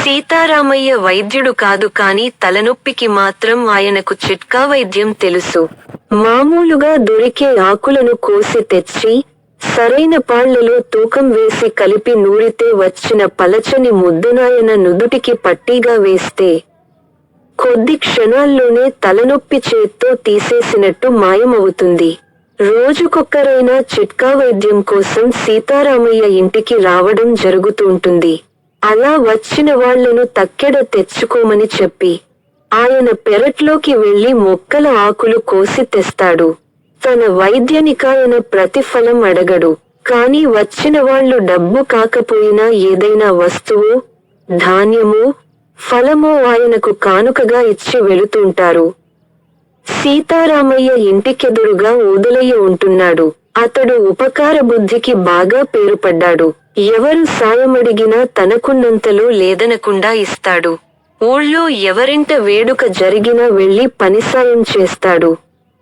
సీతారామయ్య వైద్యుడు కాదు కాని తలనొప్పికి మాత్రం ఆయనకు చిట్కా వైద్యం తెలుసు. మామూలుగా దొరికే ఆకులను కోసి తెచ్చి, సరైన పాళ్లలో తూకం వేసి కలిపి నూరితే వచ్చిన పలచని ముద్దనాయన నుదుటికి పట్టీగా వేస్తే కొద్ది క్షణాల్లోనే తలనొప్పి చేత్తో తీసేసినట్టు మాయమవుతుంది. రోజుకొక్కరైనా చిట్కా వైద్యం కోసం సీతారామయ్య ఇంటికి రావడం జరుగుతుంటుంది. అలా వచ్చిన వాళ్లను తక్కెడ తెచ్చుకోమని చెప్పి, ఆయన పెరట్లోకి వెళ్లి మొక్కల ఆకులు కోసి తెస్తాడు. తన వైద్యానికాయన ప్రతిఫలం అడగడు. కాని వచ్చిన వాళ్లు డబ్బు కాకపోయినా ఏదైనా వస్తువు, ధాన్యమో, ఫలమో ఆయనకు కానుకగా ఇచ్చి వెళుతుంటారు. సీతారామయ్య ఇంటికెదురుగా ఊదలయ్య ఉంటున్నాడు. అతడు ఉపకార బుద్ధికి బాగా పేరుపడ్డాడు. ఎవరు సాయమడిగినా తనకున్నంతలో లేదనకుండా ఇస్తాడు. ఊళ్ళో ఎవరింట వేడుక జరిగినా వెళ్లి పనిసాయం చేస్తాడు.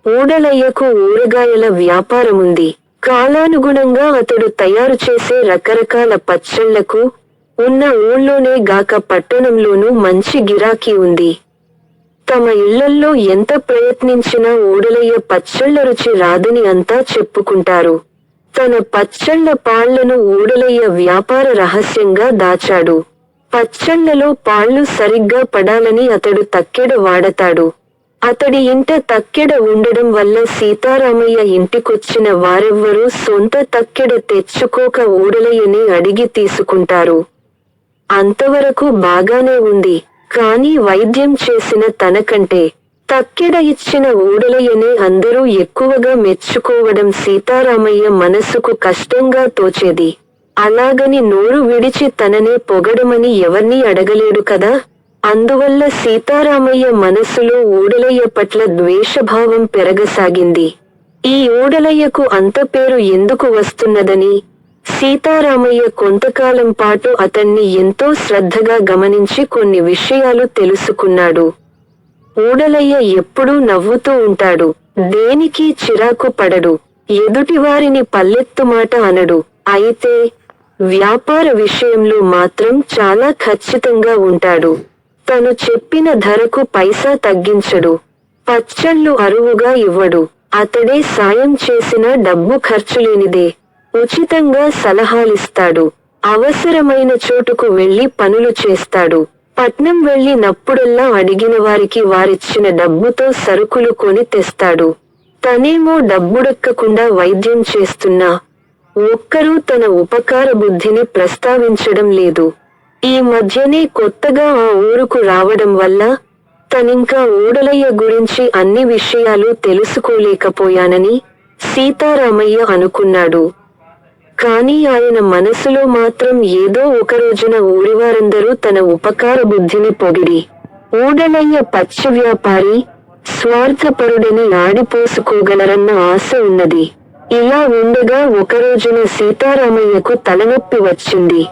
ఊడలయ్యకు ఊరగాయల వ్యాపారముంది. కాలానుగుణంగా అతడు తయారు చేసే రకరకాల పచ్చళ్లకు ఉన్న ఊళ్ళోనే గాక పట్టణంలోనూ మంచి గిరాకీ ఉంది. తమ ఇళ్లల్లో ఎంత ప్రయత్నించినా ఊడలయ్య పచ్చళ్ల రుచి రాదని అంతా చెప్పుకుంటారు. తన పచ్చళ్ల పాళ్లను ఊడలయ్య వ్యాపార రహస్యంగా దాచాడు. పచ్చళ్లలో పాళ్లు సరిగ్గా పడాలని అతడు తక్కెడ వాడతాడు. అతడి ఇంట తక్కెడ ఉండడం వల్ల సీతారామయ్య ఇంటికొచ్చిన వారెవ్వరూ సొంత తక్కెడ తెచ్చుకోక ఊడలయ్యని అడిగి తీసుకుంటారు. అంతవరకు బాగానే ఉంది. కాని వైద్యం చేసిన తనకంటే తక్కెడ ఇచ్చిన ఊడలయ్యనే అందరూ ఎక్కువగా మెచ్చుకోవడం సీతారామయ్య మనసుకు కష్టంగా తోచేది. అలాగని నోరు విడిచి తననే పొగడమని ఎవర్నీ అడగలేడు కదా. అందువల్ల సీతారామయ్య మనసులో ఊడలయ్య పట్ల ద్వేషభావం పెరగసాగింది. ఈ ఊడలయ్యకు అంత పేరు ఎందుకు వస్తున్నదని సీతారామయ్య కొంతకాలం పాటు అతన్ని ఎంతో శ్రద్ధగా గమనించి కొన్ని విషయాలు తెలుసుకున్నాడు. ఊడలయ్య ఎప్పుడూ నవ్వుతూ ఉంటాడు. దేనికి చిరాకు పడడు. ఎదుటివారిని పల్లెత్తుమాట అనడు. అయితే వ్యాపార విషయంలో మాత్రం చాలా ఖచ్చితంగా ఉంటాడు. తను చెప్పిన ధరకు పైసా తగ్గించడు. పచ్చళ్ళు అరువుగా ఇవ్వడు. అతడే సాయం చేసిన డబ్బు ఖర్చులేనిదే. ఉచితంగా సలహాలిస్తాడు. అవసరమైన చోటుకు వెళ్లి పనులు చేస్తాడు. పట్నం వెళ్లినప్పుడల్లా అడిగిన వారికి వారిచ్చిన డబ్బుతో సరుకులు కొని తెస్తాడు. తనేమో డబ్బుడెక్కకుండా వైద్యం చేస్తున్నా ఒక్కరూ తన ఉపకార బుద్ధిని ప్రస్తావించడం లేదు. ఈ మధ్యనే కొత్తగా ఆ ఊరుకు రావడం వల్ల తనింకా ఊడలయ్య గురించి అన్ని విషయాలు తెలుసుకోలేకపోయానని సీతారామయ్య అనుకున్నాడు. కాని ఆయన మనసులో మాత్రం ఏదో ఒకరోజున ఊరివారందరూ తన ఉపకార బుద్ధిని పొగిడి, ఊడలయ్య పచ్చి వ్యాపారి, స్వార్థపరుడని ఆడిపోసుకోగలరన్న ఆశ ఉన్నది. ఇలా ఉండగా ఒకరోజున సీతారామయ్యకు తలనొప్పి వచ్చింది.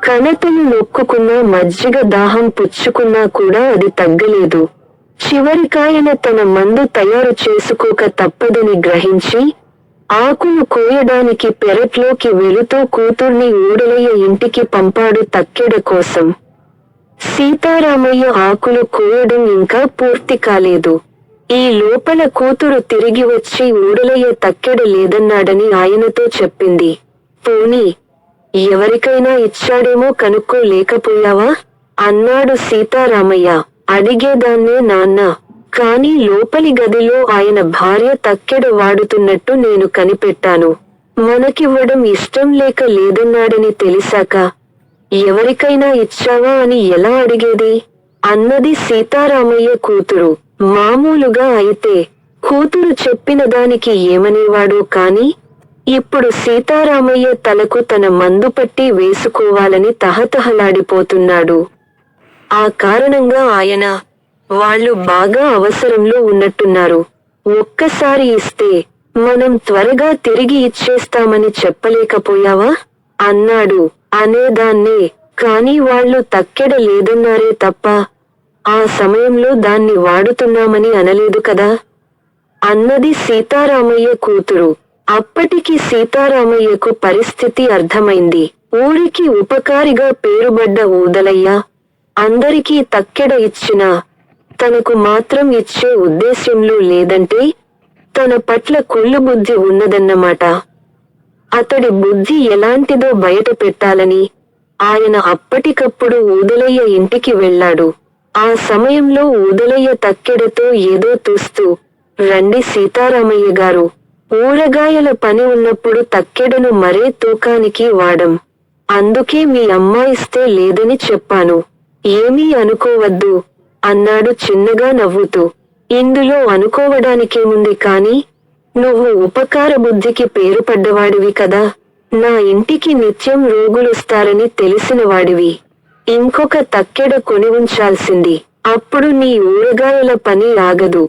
కణతలు నొక్కుకున్నా మజ్జిగ దాహం పుచ్చుకున్నా కూడా అది తగ్గలేదు. చివరికాయన తన మందు తయారు చేసుకోక తప్పదని గ్రహించి ఆకులు కోయడానికి పెరట్లోకి వెళుతూ కూతుర్ని ఊడలయ్య ఇంటికి పంపాడు తక్కెడ కోసం. సీతారామయ్య ఆకులు కోయడం ఇంకా పూర్తి కాలేదు. ఈ లోపల కూతురు తిరిగి వచ్చి ఊడలయ్య తక్కెడ లేదన్నాడని ఆయనతో చెప్పింది. పోనీ ఎవరికైనా ఇచ్చాడేమో కనుక్కోలేకపోయావా అన్నాడు సీతారామయ్య. అడిగేదాన్నే నాన్నా. కాని లోపలి గదిలో ఆయన భార్య తక్కెడ వాడుతున్నట్టు నేను కనిపెట్టాను. మనకివ్వడం ఇష్టం లేక లేదన్నాడని తెలిసాక ఎవరికైనా ఇచ్చావా అని ఎలా అడిగేది అన్నది సీతారామయ్య కూతురు. మామూలుగా అయితే కూతురు చెప్పిన దానికి ఏమనేవాడో కాని ఇప్పుడు సీతారామయ్య తలకు తన మందు పట్టి వేసుకోవాలని తహతహలాడిపోతున్నాడు. ఆ కారణంగా ఆయన, వాళ్ళు బాగా అవసరంలో ఉన్నట్టున్నారు, ఒక్కసారి ఇస్తే మనం త్వరగా తిరిగి ఇచ్చేస్తామని చెప్పలేకపోయావా అన్నాడు. అనేదాన్నే, కాని వాళ్ళు తక్కెడ లేదన్నారే తప్ప ఆ సమయంలో దాన్ని వాడుతున్నామని అనలేదు కదా అన్నది సీతారామయ్య కూతురు. అప్పటికి సీతారామయ్యకు పరిస్థితి అర్థమైంది. ఊరికి ఉపకారిగా పేరుబడ్డ ఊదలయ్య అందరికీ తక్కెడ ఇచ్చినా తనకు మాత్రం ఇచ్చే ఉద్దేశ్యంలో లేదంటే తన పట్ల కుళ్ళు బుద్ధి ఉన్నదన్నమాట. అతడి బుద్ధి ఎలాంటిదో బయట పెట్టాలని ఆయన అప్పటికప్పుడు ఊదలయ్య ఇంటికి వెళ్ళాడు. ఆ సమయంలో ఊదలయ్య తక్కెడతో ఏదో తూస్తూ, రండి సీతారామయ్య గారు, ఊరగాయల పని ఉన్నప్పుడు తక్కెడను మరే తూకానికి వాడం. అందుకే మీ అమ్మాయిస్తే లేదని చెప్పాను. ఏమీ అనుకోవద్దు అన్నాడు చిన్నగా నవ్వుతూ. ఇందులో అనుకోవడానికేముంది కాని, నువ్వు ఉపకార బుద్ధికి పేరుపడ్డవాడివి కదా. నా ఇంటికి నిత్యం రోగులొస్తారని తెలిసినవాడివి. ఇంకొక తక్కెడ కొని ఉంచాల్సింది. అప్పుడు నీ ఊరగాయల పని ఆగదు.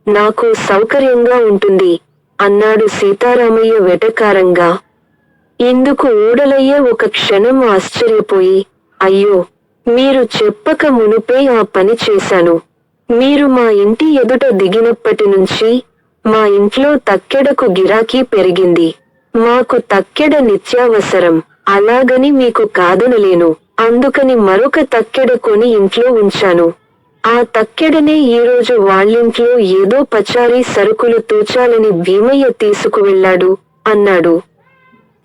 నాకు సౌకర్యంగా ఉంటుంది అన్నాడు సీతారామయ్య వెటకారంగా. ఇందుకు ఊడలయ్య ఒక క్షణం ఆశ్చర్యపోయి, అయ్యో, మీరు చెప్పక మునుపే ఆ పని చేశాను. మీరు మా ఇంటి ఎదుట దిగినప్పటి నుంచి మా ఇంట్లో తక్కెడకు గిరాకీ పెరిగింది. మాకు తక్కెడ నిత్యావసరం. అలాగని మీకు కాదనలేను. అందుకని మరొక తక్కెడ కొని ఇంట్లో ఉంచాను. ఆ తక్కెడనే ఈరోజు వాళ్ళింట్లో ఏదో పచారీ సరుకులు తూచాలని భీమయ్య తీసుకువెళ్ళాడు అన్నాడు.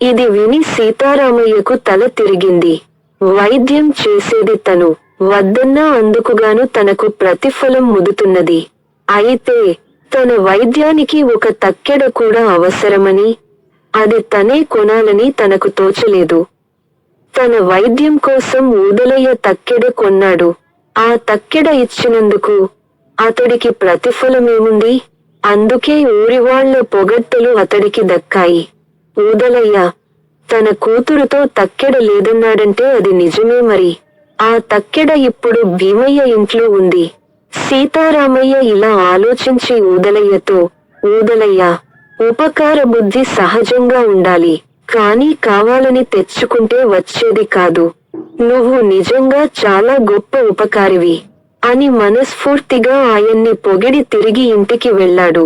ఇది విని సీతారామయ్యకు తల తిరిగింది. వైద్యం చేసేది తను, వద్దన్నా అందుకుగాను తనకు ప్రతిఫలం ముదుతున్నది. అయితే తన వైద్యానికి ఒక తక్కెడ కూడా అవసరమని, అది తనే కొనాలని తనకు తోచలేదు. తన వైద్యం కోసం ఊదలయ్య తక్కెడ కొన్నాడు. ఆ తక్కెడ ఇచ్చినందుకు అతడికి ప్రతిఫలమేముంది? అందుకే ఊరివాళ్ల పొగడ్తలు అతడికి దక్కాయి. ఊదలయ్య తన కూతురుతో తక్కెడ లేదన్నాడంటే అది నిజమే మరి. ఆ తక్కెడ ఇప్పుడు భీమయ్య ఇంట్లో ఉంది. సీతారామయ్య ఇలా ఆలోచించి ఊదలయ్యతో, ఊదలయ్య, ఉపకార బుద్ధి సహజంగా ఉండాలి, కానీ కావాలని తెచ్చుకుంటే వచ్చేది కాదు. నువ్వు నిజంగా చాలా గొప్ప ఉపకారివి అని మనస్ఫూర్తిగా ఆయన్ని పొగిడి తిరిగి ఇంటికి వెళ్ళాడు.